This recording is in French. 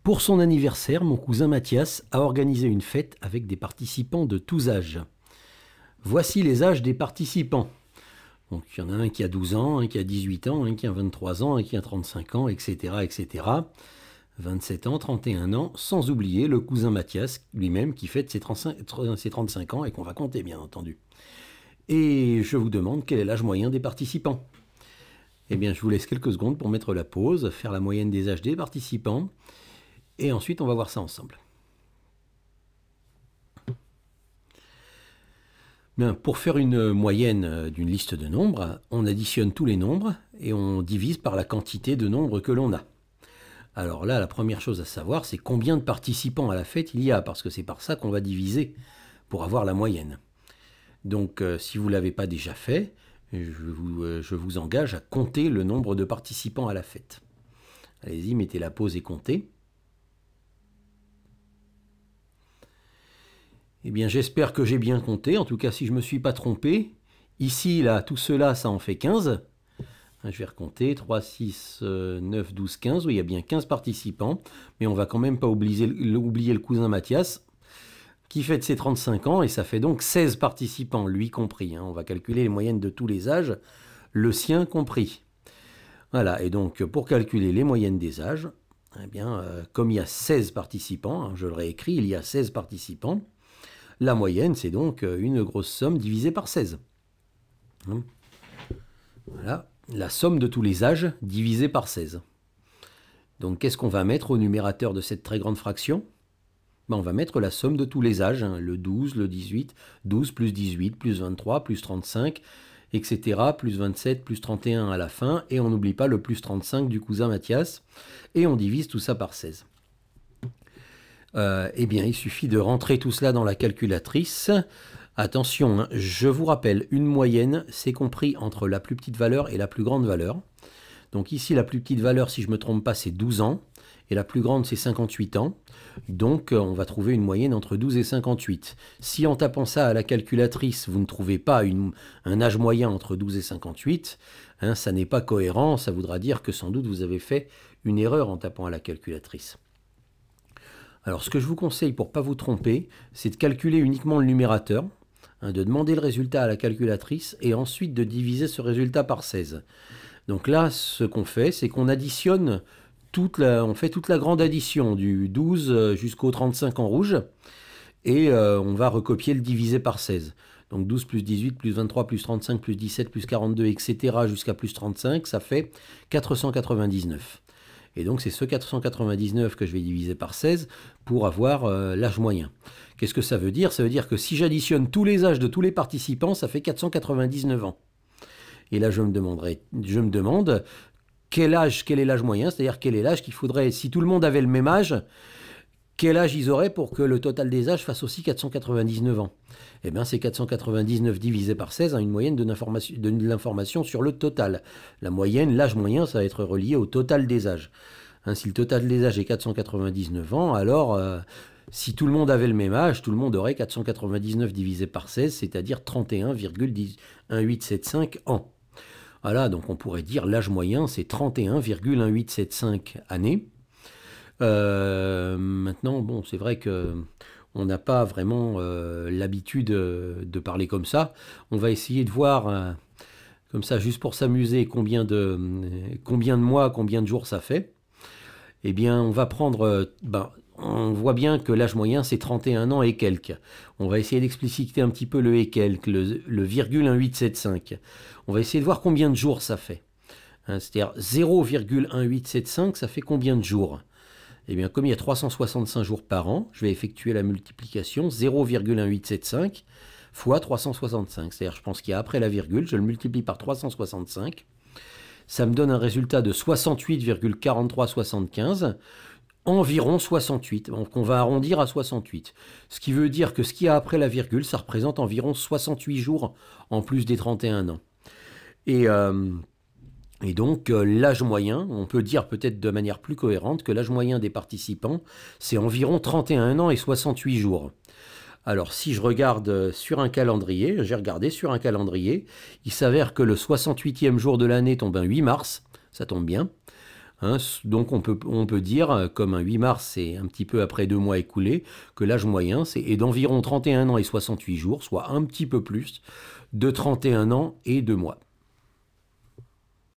Pour son anniversaire, mon cousin Mathias a organisé une fête avec des participants de tous âges. Voici les âges des participants. Donc, il y en a un qui a 12 ans, un qui a 18 ans, un qui a 23 ans, un qui a 35 ans, etc., etc. 27 ans, 31 ans, sans oublier le cousin Mathias lui-même qui fête ses 35 ans et qu'on va compter, bien entendu. Et je vous demande quel est l'âge moyen des participants. Eh bien, je vous laisse quelques secondes pour mettre la pause, faire la moyenne des âges des participants, et ensuite on va voir ça ensemble. Bien, pour faire une moyenne d'une liste de nombres, on additionne tous les nombres et on divise par la quantité de nombres que l'on a. Alors là, la première chose à savoir, c'est combien de participants à la fête il y a, parce que c'est par ça qu'on va diviser pour avoir la moyenne. Donc, si vous ne l'avez pas déjà fait, je vous engage à compter le nombre de participants à la fête. Allez-y, mettez la pause et comptez. Eh bien, j'espère que j'ai bien compté. En tout cas, si je ne me suis pas trompé, ici, là, tout cela, ça en fait 15. Je vais recompter. 3, 6, 9, 12, 15. Oui, il y a bien 15 participants. Mais on ne va quand même pas oublier le cousin Mathias, qui fête ses 35 ans. Et ça fait donc 16 participants, lui compris. On va calculer les moyennes de tous les âges, le sien compris. Voilà. Et donc, pour calculer les moyennes des âges, eh bien, comme il y a 16 participants, je le réécris, il y a 16 participants. La moyenne, c'est donc une grosse somme divisée par 16. Voilà, la somme de tous les âges divisée par 16. Donc, qu'est-ce qu'on va mettre au numérateur de cette très grande fraction? On va mettre la somme de tous les âges, le 12, le 18, 12 plus 18, plus 23, plus 35, etc., plus 27, plus 31 à la fin, et on n'oublie pas le plus 35 du cousin Mathias, et on divise tout ça par 16. Eh bien, il suffit de rentrer tout cela dans la calculatrice. Attention, je vous rappelle, une moyenne, c'est compris entre la plus petite valeur et la plus grande valeur. Donc ici, la plus petite valeur, si je ne me trompe pas, c'est 12 ans. Et la plus grande, c'est 58 ans. Donc, on va trouver une moyenne entre 12 et 58. Si en tapant ça à la calculatrice, vous ne trouvez pas un âge moyen entre 12 et 58, ça n'est pas cohérent. Ça voudra dire que sans doute vous avez fait une erreur en tapant à la calculatrice. Alors, ce que je vous conseille pour ne pas vous tromper, c'est de calculer uniquement le numérateur, de demander le résultat à la calculatrice et ensuite de diviser ce résultat par 16. Donc là, ce qu'on fait, c'est qu'on additionne on fait toute la grande addition du 12 jusqu'au 35 en rouge et on va recopier le divisé par 16. Donc 12 plus 18 plus 23 plus 35 plus 17 plus 42, etc. jusqu'à plus 35, ça fait 499. Et donc, c'est ce 499 que je vais diviser par 16 pour avoir l'âge moyen. Qu'est-ce que ça veut dire? Ça veut dire que si j'additionne tous les âges de tous les participants, ça fait 499 ans. Et là, je me demande quel est l'âge moyen, c'est-à-dire quel est l'âge qu'il faudrait, si tout le monde avait le même âge, quel âge ils auraient pour que le total des âges fasse aussi 499 ans? Eh bien, c'est 499 divisé par 16, une moyenne de l'information sur le total. La moyenne, l'âge moyen, ça va être relié au total des âges. Si le total des âges est 499 ans, alors si tout le monde avait le même âge, tout le monde aurait 499 divisé par 16, c'est-à-dire 31,1875 ans. Voilà, donc on pourrait dire l'âge moyen, c'est 31,1875 années. Maintenant, bon, c'est vrai que on n'a pas vraiment l'habitude de parler comme ça. On va essayer de voir, comme ça, juste pour s'amuser, combien de mois, combien de jours ça fait. Eh bien, on va prendre... on voit bien que l'âge moyen, c'est 31 ans et quelques. On va essayer d'expliciter un petit peu le et quelques, le virgule 1875. On va essayer de voir combien de jours ça fait. C'est-à-dire 0,1875, ça fait combien de jours? Eh bien, comme il y a 365 jours par an, je vais effectuer la multiplication 0,1875 fois 365. C'est-à-dire, je pense qu'il y a après la virgule, je le multiplie par 365. Ça me donne un résultat de 68,4375, environ 68. Donc, on va arrondir à 68. Ce qui veut dire que ce qu'il y a après la virgule, ça représente environ 68 jours en plus des 31 ans. Et donc, l'âge moyen, on peut dire peut-être de manière plus cohérente que l'âge moyen des participants, c'est environ 31 ans et 68 jours. Alors, si je regarde sur un calendrier, j'ai regardé sur un calendrier, il s'avère que le 68e jour de l'année tombe un 8 mars, ça tombe bien. Hein. Donc on peut dire, comme un 8 mars, c'est un petit peu après 2 mois écoulés, que l'âge moyen est d'environ 31 ans et 68 jours, soit un petit peu plus de 31 ans et 2 mois.